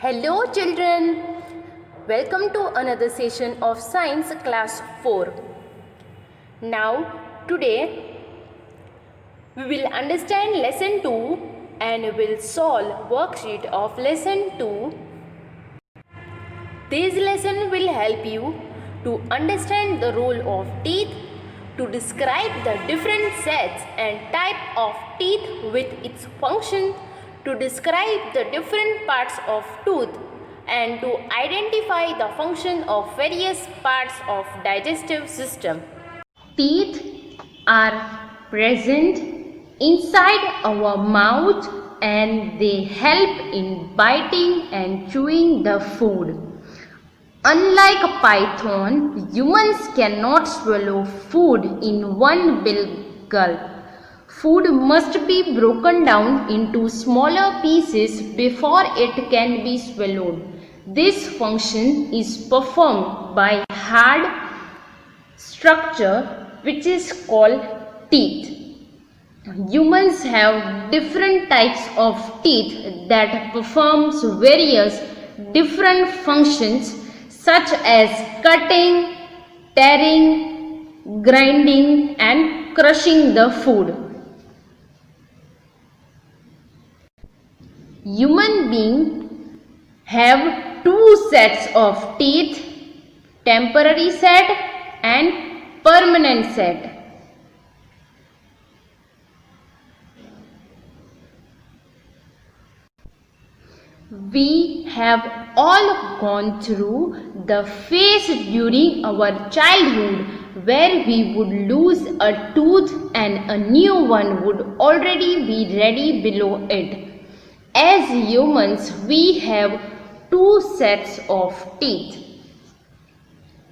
Hello children, welcome to another session of Science Class 4. Now today we will understand lesson 2 and will solve worksheet of lesson 2. This lesson will help you to understand the role of teeth, to describe the different sets and type of teeth with its function, to describe the different parts of tooth and to identify the function of various parts of digestive system. Teeth are present inside our mouth and they help in biting and chewing the food. Unlike a python, humans cannot swallow food in one big gulp. Food must be broken down into smaller pieces before it can be swallowed. This function is performed by hard structure which is called teeth. Humans have different types of teeth that performs various different functions such as cutting, tearing, grinding and crushing the food. Human beings have two sets of teeth, temporary set and permanent set. We have all gone through the phase during our childhood where we would lose a tooth and a new one would already be ready below it. As humans, we have two sets of teeth,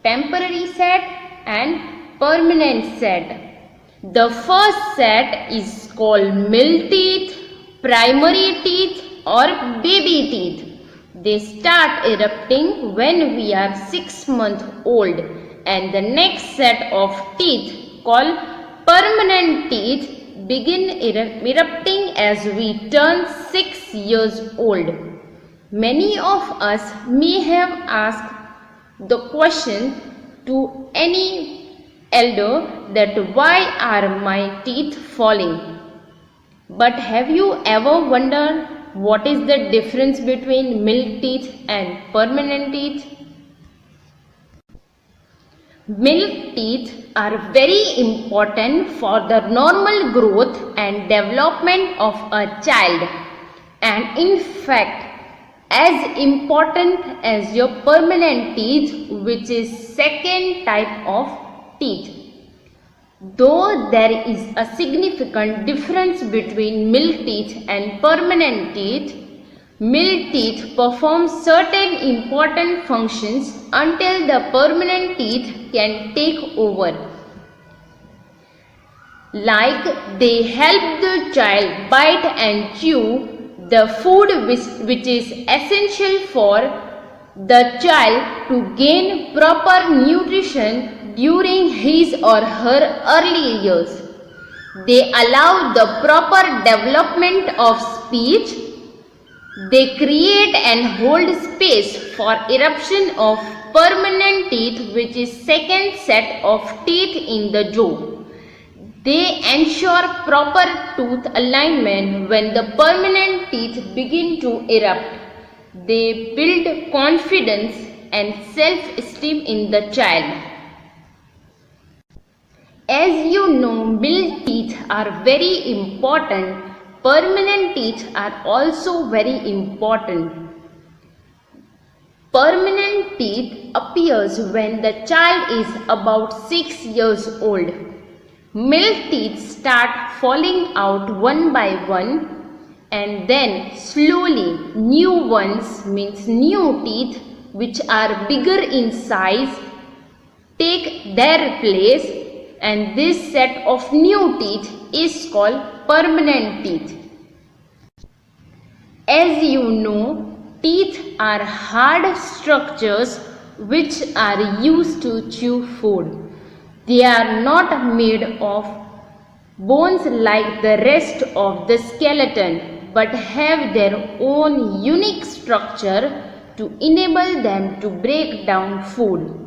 temporary set and permanent set. The first set is called milk teeth, primary teeth or baby teeth. They start erupting when we are 6 months old, and the next set of teeth called permanent teeth begin erupting as we turn 6 years old. Many of us may have asked the question to any elder that why are my teeth falling? But have you ever wondered what is the difference between milk teeth and permanent teeth? Milk teeth are very important for the normal growth and development of a child, and in fact as important as your permanent teeth, which is second type of teeth. Though there is a significant difference between milk teeth and permanent teeth, milk teeth perform certain important functions until the permanent teeth can take over. Like they help the child bite and chew the food which is essential for the child to gain proper nutrition during his or her early years. They allow the proper development of speech. They create and hold space for eruption of permanent teeth, which is second set of teeth in the jaw. They ensure proper tooth alignment when the permanent teeth begin to erupt. They build confidence and self-esteem in the child. As you know, milk teeth are very important. Permanent teeth are also very important. Permanent teeth appears when the child is about 6 years old. Milk teeth start falling out one by one, and then slowly new ones, means new teeth which are bigger in size, take their place, and this set of new teeth is called permanent teeth. As you know, teeth are hard structures which are used to chew food. They are not made of bones like the rest of the skeleton, but have their own unique structure to enable them to break down food.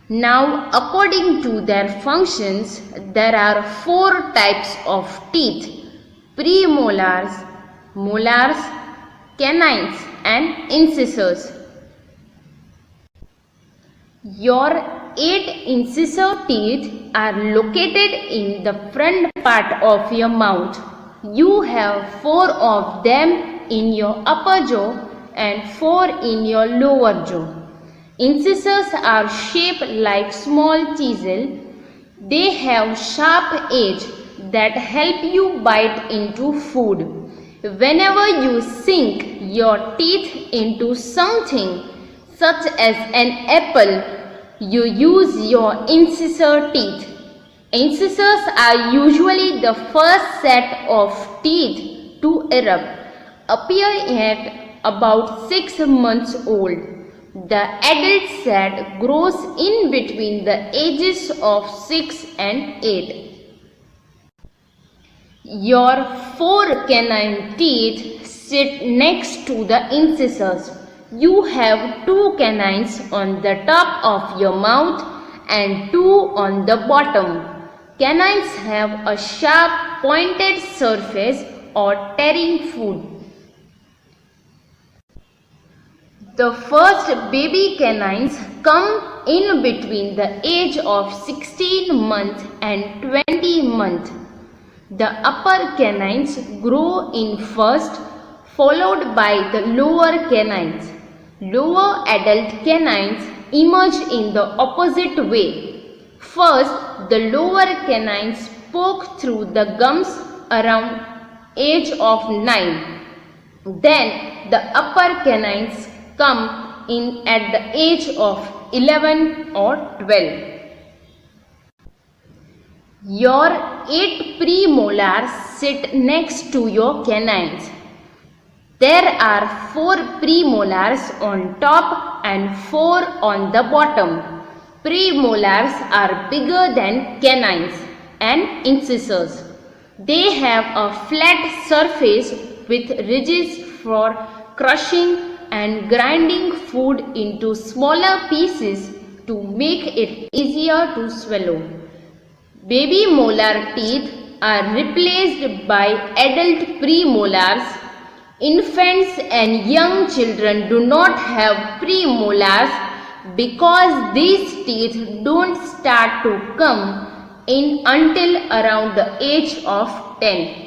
Now, according to their functions, there are 4 types of teeth: premolars, molars, canines and incisors. Your 8 incisor teeth are located in the front part of your mouth. You have 4 of them in your upper jaw and 4 in your lower jaw. Incisors are shaped like small chisel. They have sharp edge that help you bite into food. Whenever you sink your teeth into something such as an apple, you use your incisor teeth. Incisors are usually the first set of teeth to erupt, appearing at about 6 months old. The adult set grows in between the ages of 6 and 8. Your 4 canine teeth sit next to the incisors. You have 2 canines on the top of your mouth and 2 on the bottom. Canines have a sharp pointed surface or tearing food. The first baby canines come in between the age of 16 months and 20 months. The upper canines grow in first, followed by the lower canines. Lower adult canines emerge in the opposite way. First, the lower canines poke through the gums around age of 9. Then the upper canines come in at the age of 11 or 12. Your 8 premolars sit next to your canines. There are 4 premolars on top and 4 on the bottom. Premolars are bigger than canines and incisors. They have a flat surface with ridges for crushing and grinding food into smaller pieces to make it easier to swallow. Baby molar teeth are replaced by adult premolars. Infants and young children do not have premolars because these teeth don't start to come in until around the age of 10.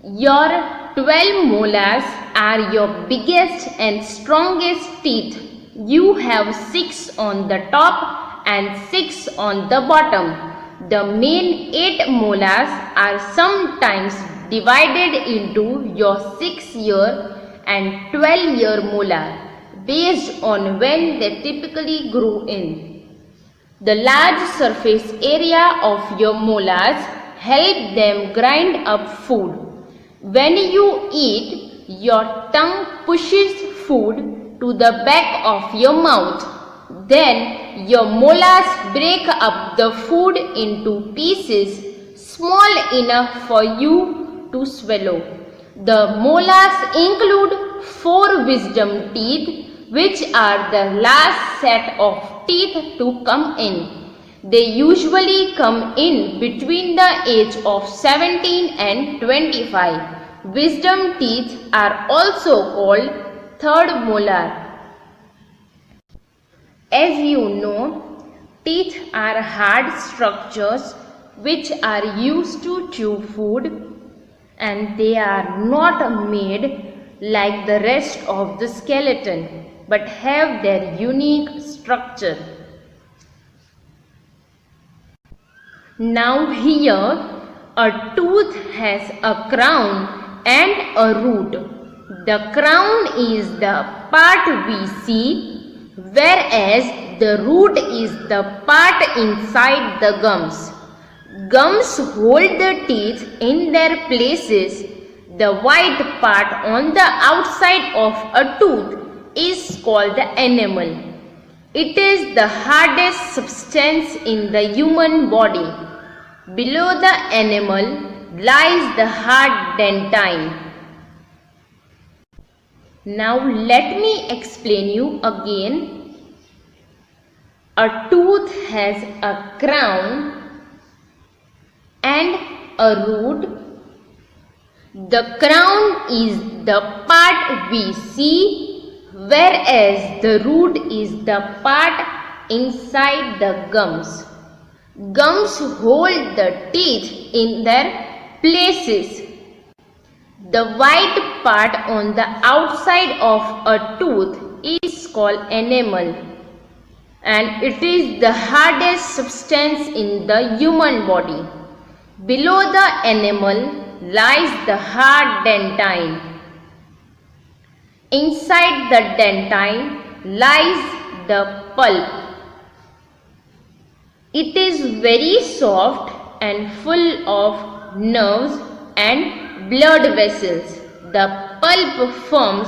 Your 12 molars are your biggest and strongest teeth. You have 6 on the top and 6 on the bottom. The main 8 molars are sometimes divided into your 6-year and 12-year molar based on when they typically grow in. The large surface area of your molars help them grind up food. When you eat, your tongue pushes food to the back of your mouth. Then your molars break up the food into pieces small enough for you to swallow. The molars include 4 wisdom teeth, which are the last set of teeth to come in. They usually come in between the age of 17 and 25. Wisdom teeth are also called third molar. As you know, teeth are hard structures which are used to chew food, and they are not made like the rest of the skeleton but have their unique structure. Now here, a tooth has a crown and a root. The crown is the part we see, whereas the root is the part inside the gums. Gums hold the teeth in their places. The white part on the outside of a tooth is called the enamel. It is the hardest substance in the human body. Below the enamel lies the hard dentine. Now let me explain you again. A tooth has a crown and a root. The crown is the part we see, whereas the root is the part inside the gums. Gums hold the teeth in their places. The white part on the outside of a tooth is called enamel, and it is the hardest substance in the human body. Below the enamel lies the hard dentine. Inside the dentine lies the pulp. It is very soft and full of nerves and blood vessels. The pulp forms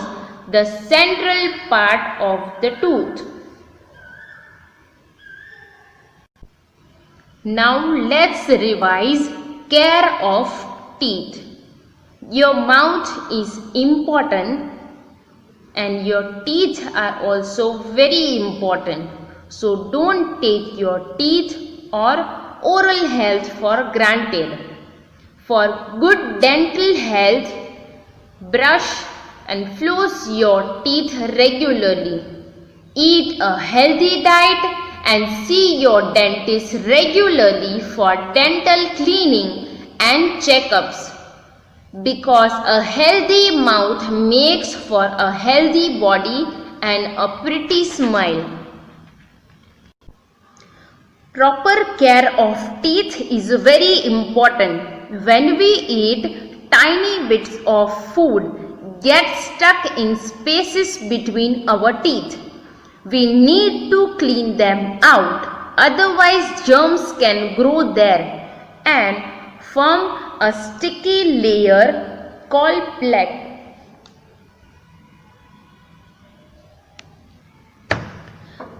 the central part of the tooth. Now let's revise care of teeth. Your mouth is important and your teeth are also very important. So don't take your teeth or oral health for granted. For good dental health, brush and floss your teeth regularly. Eat a healthy diet and see your dentist regularly for dental cleaning and checkups. Because a healthy mouth makes for a healthy body and a pretty smile. Proper care of teeth is very important. When we eat, tiny bits of food get stuck in spaces between our teeth. We need to clean them out, otherwise germs can grow there and form a sticky layer called plaque.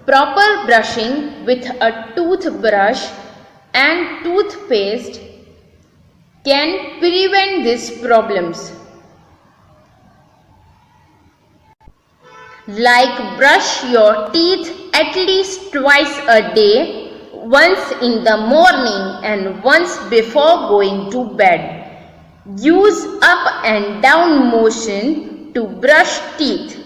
Proper brushing with a toothbrush and toothpaste can prevent these problems. Like brush your teeth at least twice a day, once in the morning and once before going to bed. Use up and down motion to brush teeth.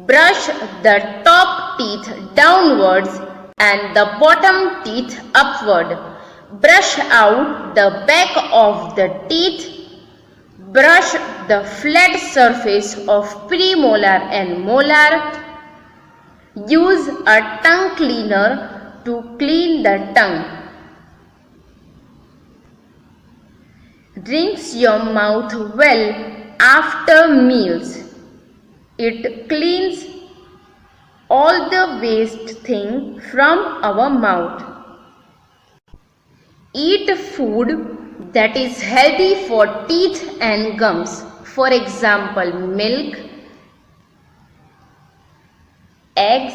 Brush the top teeth downwards and the bottom teeth upward. Brush out the back of the teeth. Brush the flat surface of premolar and molar. Use a tongue cleaner to clean the tongue. Rinse your mouth well after meals. It cleans all the waste thing from our mouth. Eat food that is healthy for teeth and gums. For example, milk, eggs,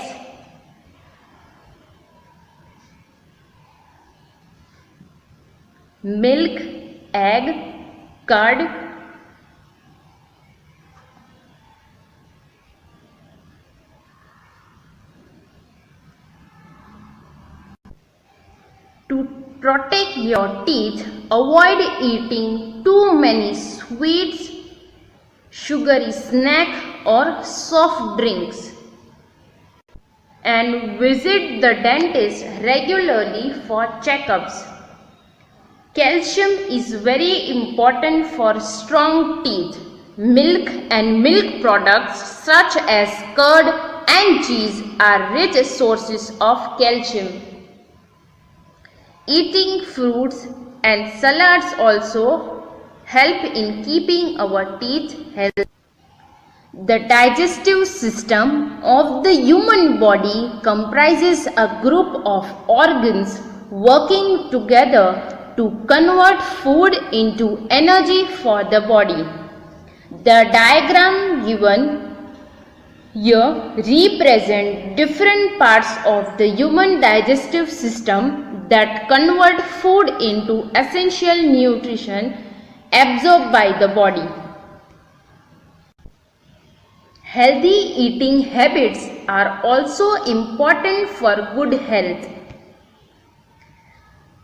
egg, curd, to protect your teeth, avoid eating too many sweets, sugary snack or soft drinks. And visit the dentist regularly for checkups. Calcium is very important for strong teeth. Milk and milk products such as curd and cheese are rich sources of calcium. Eating fruits and salads also help in keeping our teeth healthy. The digestive system of the human body comprises a group of organs working together to convert food into energy for the body. The diagram given here represents different parts of the human digestive system that convert food into essential nutrition absorbed by the body. Healthy eating habits are also important for good health.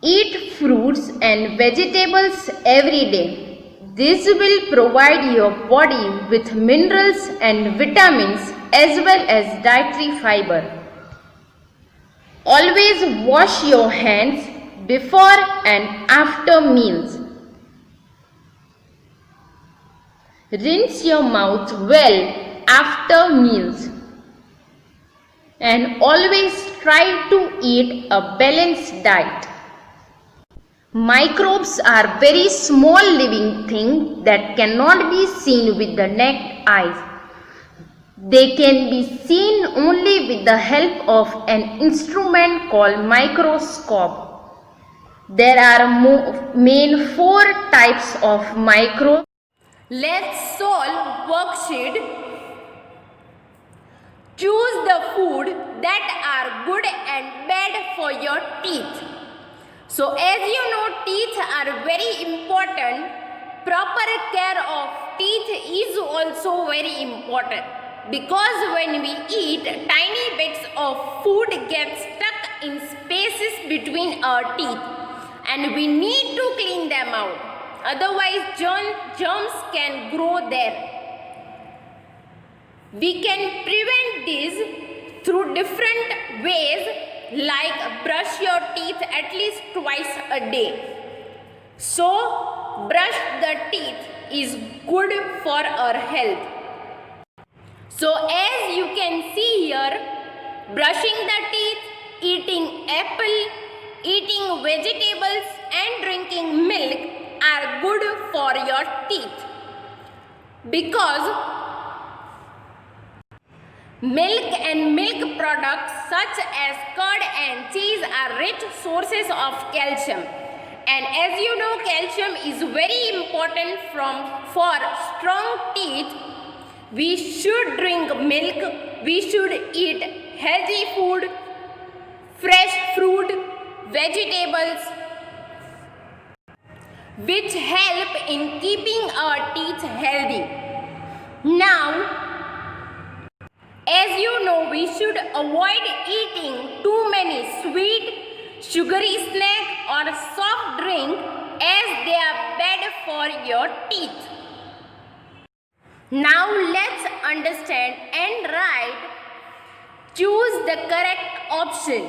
Eat fruits and vegetables every day. This will provide your body with minerals and vitamins as well as dietary fiber. Always wash your hands before and after meals. Rinse your mouth well after meals. And always try to eat a balanced diet. Microbes are very small living things that cannot be seen with the naked eyes. They can be seen only with the help of an instrument called microscope. There are main 4 types of microbes. Let's solve worksheet. Choose the food that are good and bad for your teeth. So as you know, teeth are very important. Proper care of teeth is also very important, because when we eat, tiny bits of food get stuck in spaces between our teeth and we need to clean them out. Otherwise, germs can grow there. We can prevent this through different ways, like brush your teeth at least twice a day. So, brush the teeth is good for our health. So, as you can see here, brushing the teeth, eating apple, eating vegetables and drinking milk are good for your teeth, because milk and milk products such as curd and cheese are rich sources of calcium. And as you know, calcium is very important for strong teeth. We should drink milk, we should eat healthy food, fresh fruit, vegetables, which help in keeping our teeth healthy. Now, as you know, we should avoid eating too many sweet, sugary snack or soft drink, as they are bad for your teeth. Now let's understand and write. Choose the correct option.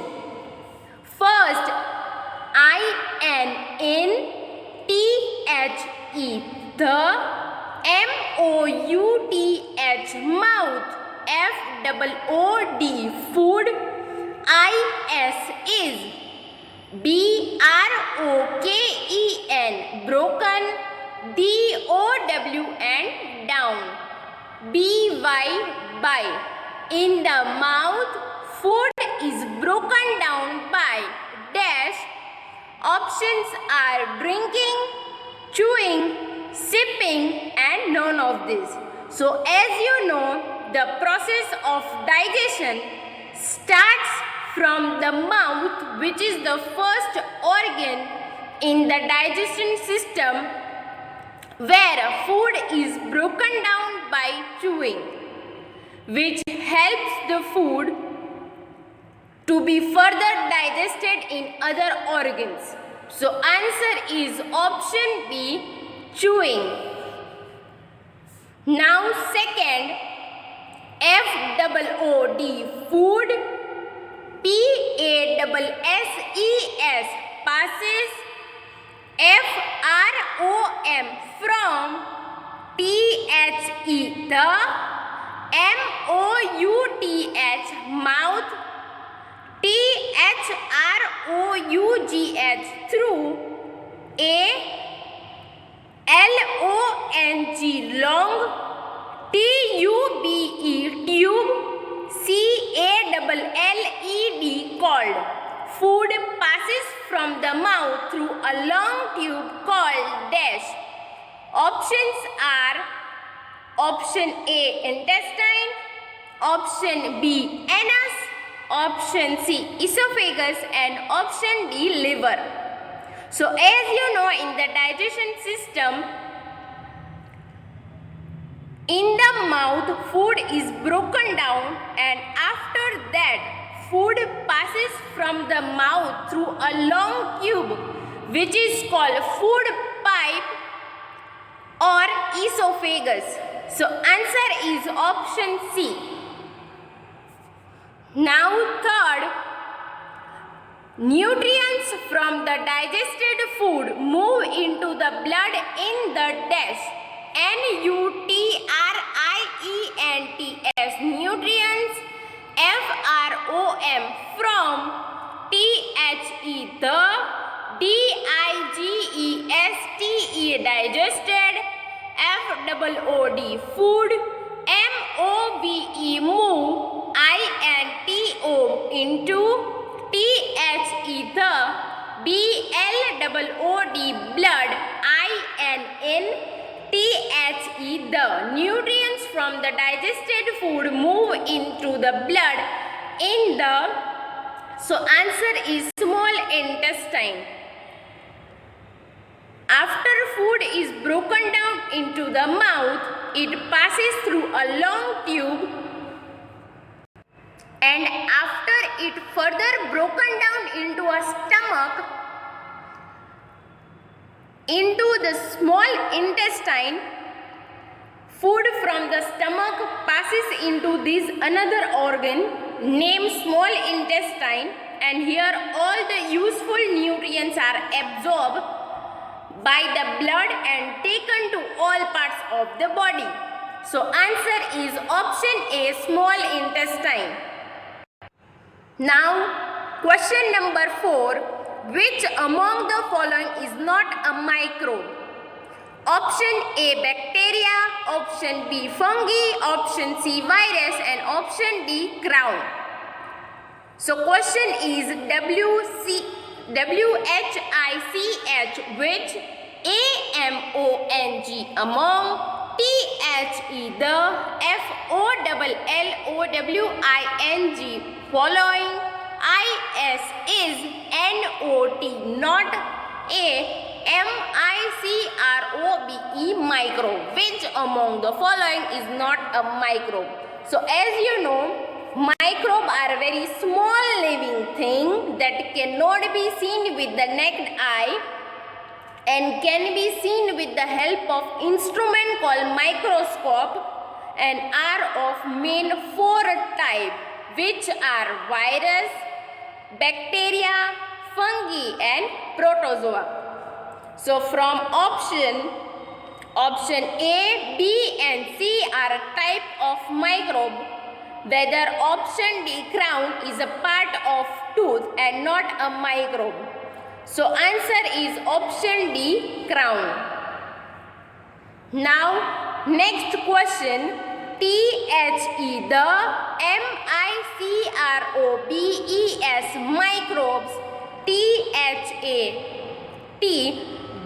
First, I-N-N-T-H-E, the M-O-U-T-H, mouth. F-O-O-D, food. I-S is B-R-O-K-E-N, broken. D-O-W-N, down. B-Y, by. In the mouth, food is broken down by dash. Options are drinking, chewing, sipping and none of this. So as you know, the process of digestion starts from the mouth, which is the first organ in the digestion system, where food is broken down by chewing, which helps the food to be further digested in other organs. So answer is option B, chewing. Now second, F-O-O-D, food. P-A-S-S-E-S, passes. F-R-O-M, from. T-H-E, the. M-O-U-T-H, mouth. T-H-R-O-U-G-H, through. A-L-O-N-G, long. T-U-B-E, tube. C-A-L-L-E-D, called. Food passes from the mouth through a long tube called dash. Options are option A, intestine, option B, anus, option C esophagus, and option D liver. So as you know, in the digestion system, in the mouth food is broken down, and after that food passes from the mouth through a long tube which is called food pipe or esophagus. So answer is option C. Now third, nutrients from the digested food move into the blood in the dash nutrients, nutrients from the digested, food, move into blood, the nutrients from the digested food move into the blood in the, so answer is small intestine. After food is broken down into the mouth, it passes through a long tube, and after it further broken down into a stomach, into the small intestine. Food from the stomach passes into this another organ named small intestine, and here all the useful nutrients are absorbed by the blood and taken to all parts of the body. So answer is option A, small intestine. Now question number 4, which among the following is not a microbe? Option A, bacteria, option B, fungi, option C, virus, and option D, crown. So question is WHICH, which, AMONG, among, THE, the, FOLLOWING, following, IS is NOT, not a MICROBE, microbe. Which among the following is not a microbe? So as you know, microbes are very small living thing that cannot be seen with the naked eye and can be seen with the help of instrument called microscope, and are of main 4 types, which are virus, bacteria, fungi, and protozoa. So from option A, B, and C are a type of microbe, whether option D, crown, is a part of tooth and not a microbe. So answer is option D, crown. Now next question, THE, the, MICROBES, microbes, THAT,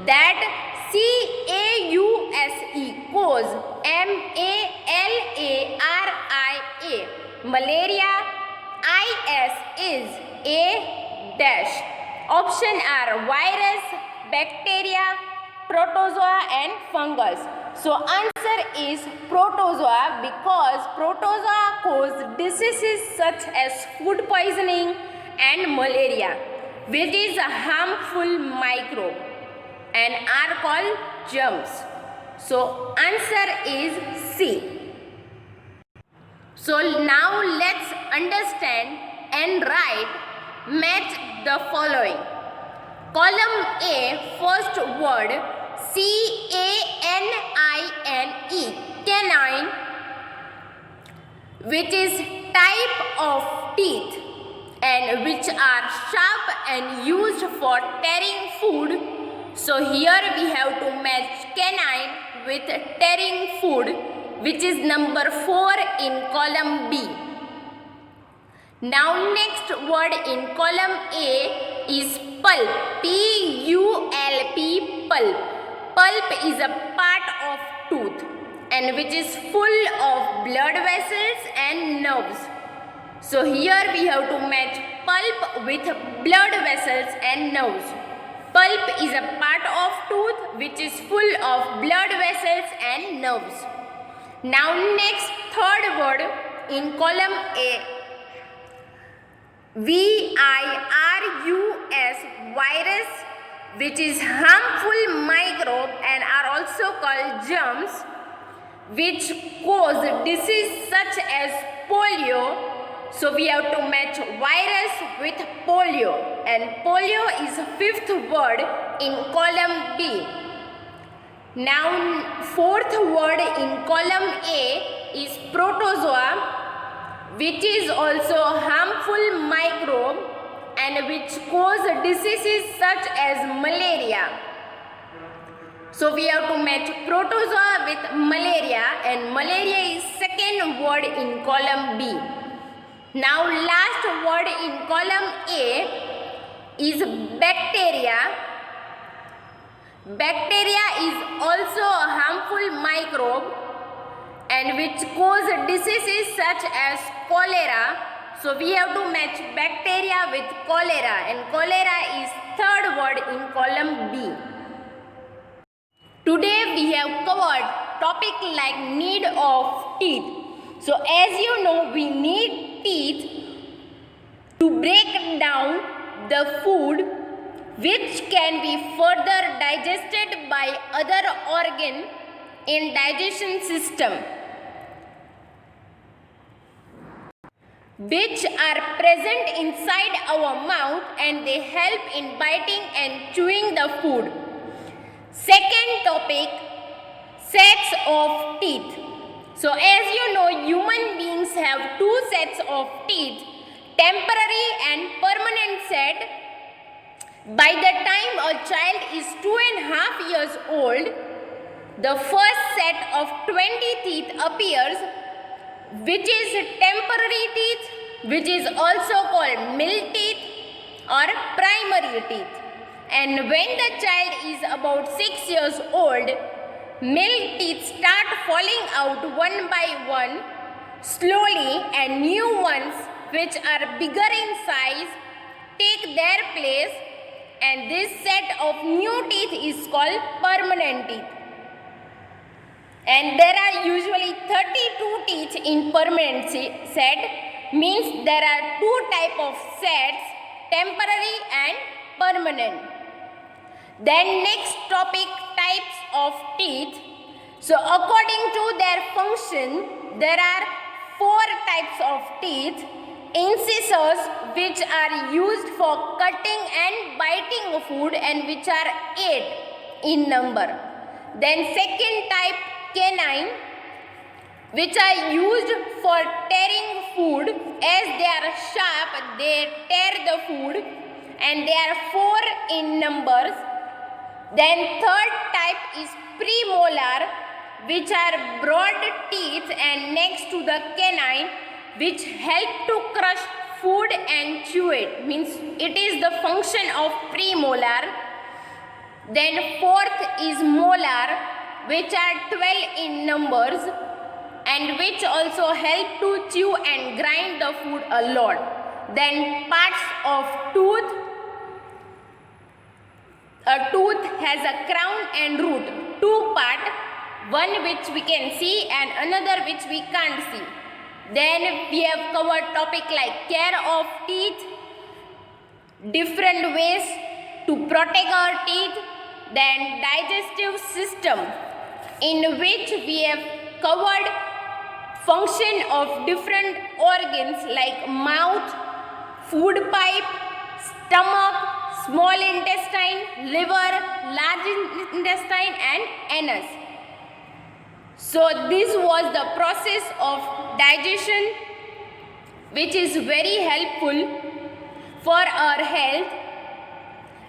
that, CAUSE, cause, MALARIA, malaria, IS is A dash. Option are virus, bacteria, protozoa, and fungus. So answer is protozoa, because protozoa cause diseases such as food poisoning and malaria, which is a harmful microbe and are called germs. So answer is C. So now let's understand and write, match the following. Column A, first word, CANINE, canine, which is type of teeth and which are sharp and used for tearing food. So here we have to match canine with tearing food, which is number 4 in column B. Now next word in column A is pulp, PULP, pulp. Pulp is a part of tooth and which is full of blood vessels and nerves. So here we have to match pulp with blood vessels and nerves. Pulp is a part of tooth which is full of blood vessels and nerves. Now next third word in column A, virus, virus, which is harmful microbe and are also called germs, which cause disease such as polio. So we have to match virus with polio, and polio is fifth word in column B. Now fourth word in column A is protozoa, which is also harmful microbe and which cause diseases such as malaria. So we have to match protozoa with malaria, and malaria is second word in column B. Now last word in column A is bacteria. Bacteria is also a harmful microbe and which cause diseases such as cholera. So we have to match bacteria with cholera, and cholera is third word in column B. Today we have covered topic like need of teeth. So as you know, we need teeth to break down the food which can be further digested by other organ in digestion system, which are present inside our mouth, and they help in biting and chewing the food. Second topic, sets of teeth. So as you know, human beings have two sets of teeth, temporary and permanent set. By the time a child is 2.5 years old, the first set of 20 teeth appears, which is temporary teeth, which is also called milk teeth or primary teeth. And when the child is about 6 years old, milk teeth start falling out one by one slowly, and new ones which are bigger in size take their place, and this set of new teeth is called permanent teeth. And there are usually 32 teeth in permanent set, means there are two type of sets, temporary and permanent. Then next topic, types of teeth. So according to their function, there are 4 types of teeth. Incisors, which are used for cutting and biting food, and which are 8 in number. Then second type, canine, which are used for tearing food. As they are sharp, they tear the food, and they are 4 in numbers. Then third type is premolar, which are broad teeth and next to the canine, which help to crush food and chew it, means it is the function of premolar. Then fourth is molar, which are 12 in numbers and which also help to chew and grind the food a lot. Then parts of tooth. A tooth has a crown and root, 2 parts, one which we can see and another which we can't see. Then we have covered topic like care of teeth, different ways to protect our teeth, then digestive system, in which we have covered function of different organs like mouth, food pipe, stomach, small intestine, liver, large intestine and anus. So this was the process of digestion, which is very helpful for our health,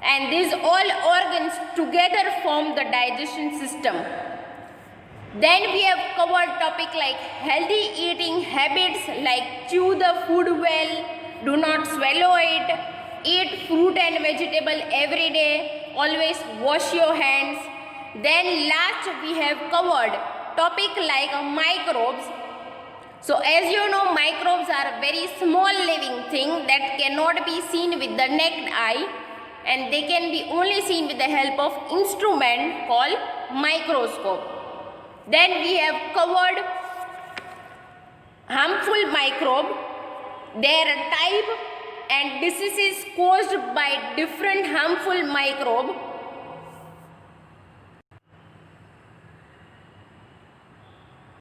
and these all organs together form the digestion system. Then we have covered topic like healthy eating habits like chew the food well, do not swallow it, eat fruit and vegetable every day, always wash your hands. Then last we have covered topic like microbes. So as you know, microbes are a very small living thing that cannot be seen with the naked eye, and they can be only seen with the help of instrument called microscope. Then we have covered harmful microbe, their type and diseases caused by different harmful microbe.